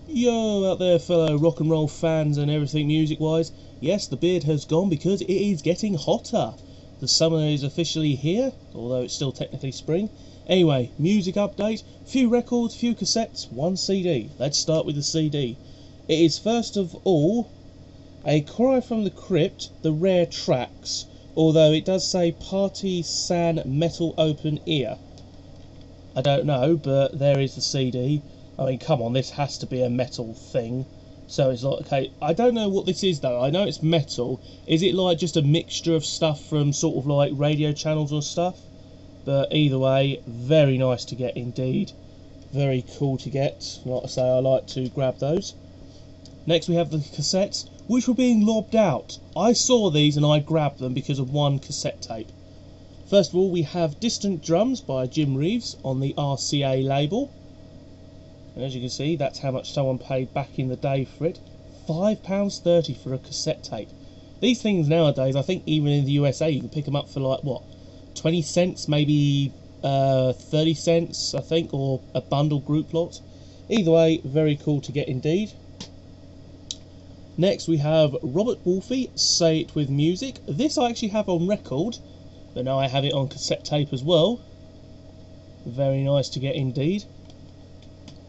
Yo out there fellow rock and roll fans and everything music wise. Yes, the beard has gone because it is getting hotter. The summer is officially here, although it's still technically spring. Anyway, music update, few records, few cassettes, one CD. Let's start with the CD. It is first of all A Cry from the Crypt, the rare tracks, although it does say Pirece metal open ear. I don't know, but there is the CD. I mean, come on, this has to be a metal thing. So it's like, okay, I don't know what this is though. I know it's metal. Is it like just a mixture of stuff from sort of like radio channels or stuff? But either way, very nice to get indeed. Very cool to get. Like I say, I like to grab those. Next we have the cassettes, which were being lobbed out. I saw these and I grabbed them because of one cassette tape. First of all, we have Distant Drums by Jim Reeves on the RCA label. And as you can see, that's how much someone paid back in the day for it. £5.30 for a cassette tape. These things nowadays, I think even in the USA, you can pick them up for like, what, 20 cents, maybe 30 cents, I think, or a bundle group lot. Either way, very cool to get indeed. Next we have Robert Wolfie, Say It With Music. This I actually have on record, but now I have it on cassette tape as well. Very nice to get indeed.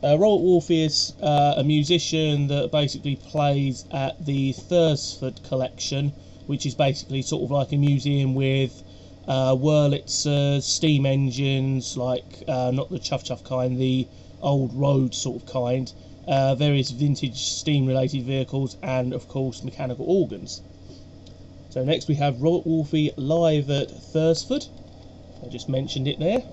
Robert Wolfie is a musician that basically plays at the Thursford collection, which is basically sort of like a museum with Wurlitzers, steam engines, like not the chuff kind, the old road sort of kind, various vintage steam related vehicles, and of course mechanical organs. So next we have Robert Wolfie live at Thursford. I just mentioned it there.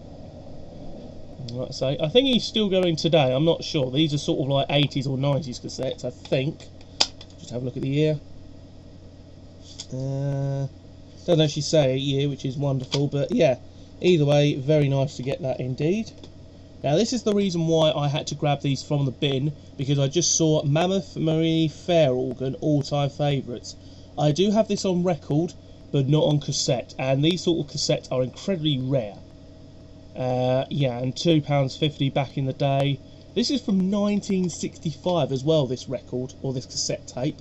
Like I say, I think he's still going today, I'm not sure. These are sort of like 80s or 90s cassettes, I think. Just have a look at the year. Doesn't actually say a year, which is wonderful, but yeah, either way, very nice to get that indeed. Now this is the reason why I had to grab these from the bin, because I just saw Mammoth Mareghi Fair Organ, all-time favourites. I do have this on record, but not on cassette, and these sort of cassettes are incredibly rare. Yeah, and £2.50 back in the day. This is from 1965 as well, this record, or this cassette tape.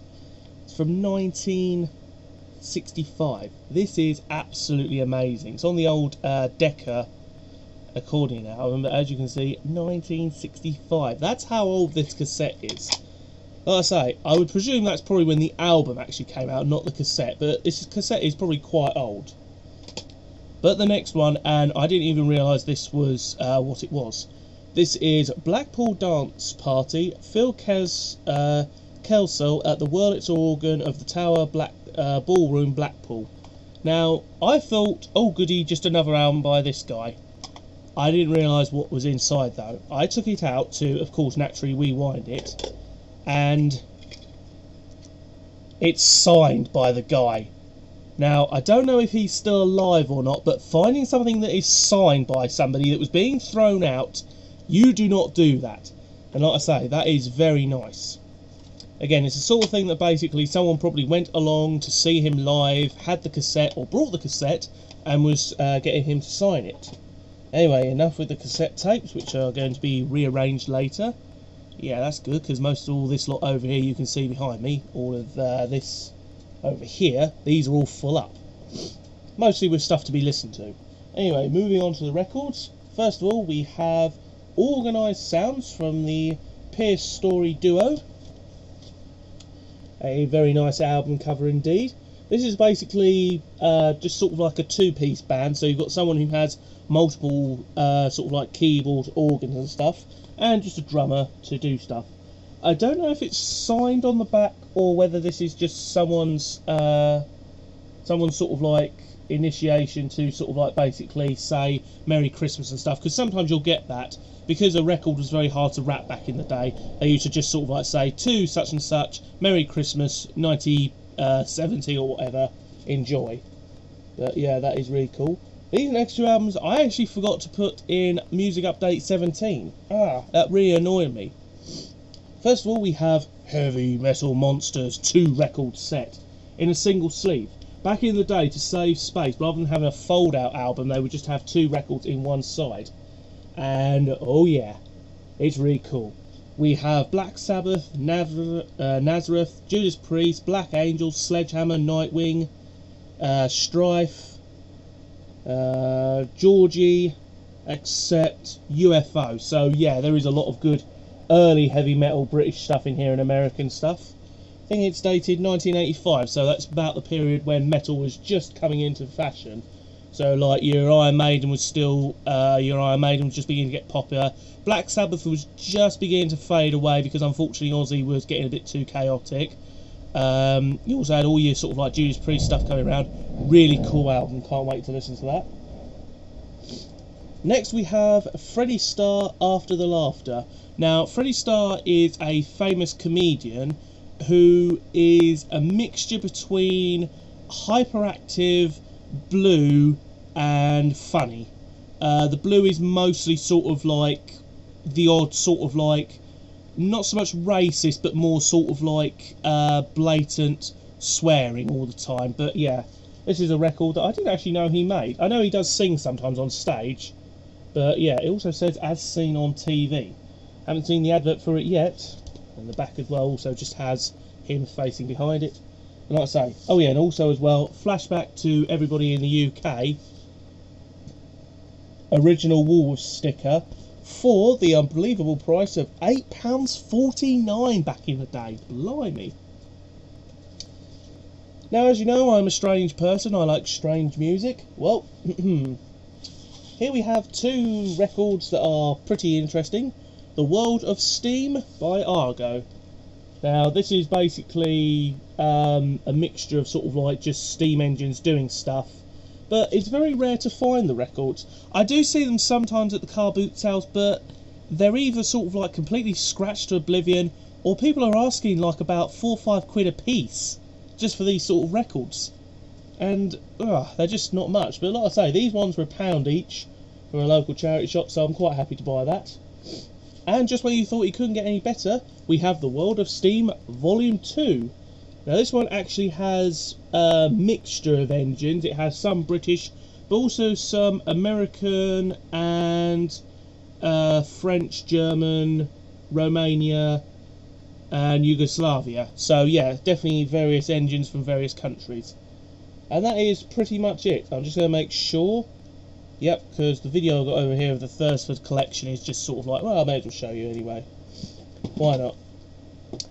It's from 1965. This is absolutely amazing. It's on the old Decca accordion album, but as you can see, 1965. That's how old this cassette is. Like I say, I would presume that's probably when the album actually came out, not the cassette, but this cassette is probably quite old. But the next one, and I didn't even realise this was what it was. This is Blackpool Dance Party, Phil Kelsall at the Wurlitzer organ of the Tower Ballroom, Blackpool. Now, I thought, oh goody, just another album by this guy. I didn't realise what was inside though. I took it out to, of course, naturally rewind it, and it's signed by the guy. Now, I don't know if he's still alive or not, but finding something that is signed by somebody that was being thrown out, you do not do that. And like I say, that is very nice. Again, it's the sort of thing that basically someone probably went along to see him live, had the cassette, or brought the cassette, and was getting him to sign it. Anyway, enough with the cassette tapes, which are going to be rearranged later. Yeah, that's good, because most of all this lot over here you can see behind me, all of this over here, these are all full up. Mostly with stuff to be listened to. Anyway, moving on to the records. First of all, we have Organised Sounds from the Pierce Story Duo. A very nice album cover indeed. This is basically just sort of like a two-piece band, so you've got someone who has multiple sort of like keyboards, organs and stuff, and just a drummer to do stuff. I don't know if it's signed on the back or whether this is just someone's sort of like initiation to sort of like basically say Merry Christmas and stuff, because sometimes you'll get that. Because a record was very hard to rap back in the day, they used to just sort of like say to such and such, Merry Christmas 1970 or whatever, enjoy. But yeah, that is really cool. These next two albums I actually forgot to put in Music Update 17. That really annoyed me. First of all, we have Heavy Metal Monsters 2 record set in a single sleeve. Back in the day, to save space, rather than having a fold-out album, they would just have 2 records in one side. And oh yeah, it's really cool. We have Black Sabbath, Nazareth, Judas Priest, Black Angel, Sledgehammer, Nightwing, Strife, Georgie, except UFO. So yeah, there is a lot of good early heavy metal British stuff in here and American stuff. I think it's dated 1985, so that's about the period when metal was just coming into fashion. So like your Iron Maiden was still, just beginning to get popular. Black Sabbath was just beginning to fade away because unfortunately Ozzy was getting a bit too chaotic. You also had all your sort of like Judas Priest stuff coming around. Really cool album, can't wait to listen to that. Next we have Freddie Starr, After the Laughter. Now Freddie Starr is a famous comedian who is a mixture between hyperactive, blue and funny. The blue is mostly sort of like the odd sort of like, not so much racist but more sort of like blatant swearing all the time. But yeah, this is a record that I didn't actually know he made. I know he does sing sometimes on stage, but yeah, it also says as seen on TV. Haven't seen the advert for it yet, and the back as well also just has him facing behind it. And like I say, oh yeah, and also as well, flashback to everybody in the UK, original Woolworths sticker for the unbelievable price of £8.49 back in the day. Blimey. Now, as you know, I'm a strange person. I like strange music. Well, here we have two records that are pretty interesting. The World of Steam by Argo. Now, this is basically a mixture of sort of like just steam engines doing stuff, but it's very rare to find the records. I do see them sometimes at the car boot sales, but they're either sort of like completely scratched to oblivion, or people are asking like about £4 or £5 a piece just for these sort of records, and they're just not much. But like I say, these ones were £1 each from a local charity shop, so I'm quite happy to buy that. And just when you thought you couldn't get any better, we have the World of Steam Volume 2. Now this one actually has a mixture of engines. It has some British, but also some American and French, German, Romania and Yugoslavia. So yeah, definitely various engines from various countries. And that is pretty much it. I'm just going to make sure. Yep, because the video I got over here of the Thursford collection is just sort of like, well, I may as well show you anyway. Why not?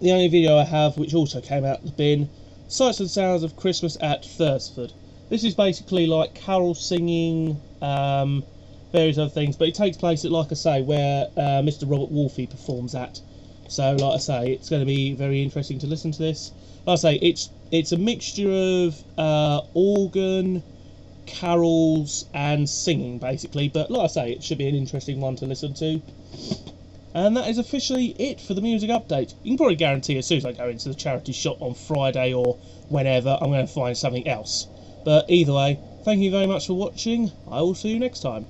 The only video I have, which also came out of the bin, Sights and Sounds of Christmas at Thursford. This is basically like carol singing, various other things, but it takes place at, like I say, where Mr. Robert Wolfie performs at. So, like I say, it's going to be very interesting to listen to this. Like I say, it's a mixture of organ, carols and singing basically, but like I say, it should be an interesting one to listen to. And that is officially it for the music update. You can probably guarantee as soon as I go into the charity shop on Friday or whenever, I'm going to find something else. But either way, thank you very much for watching. I will see you next time.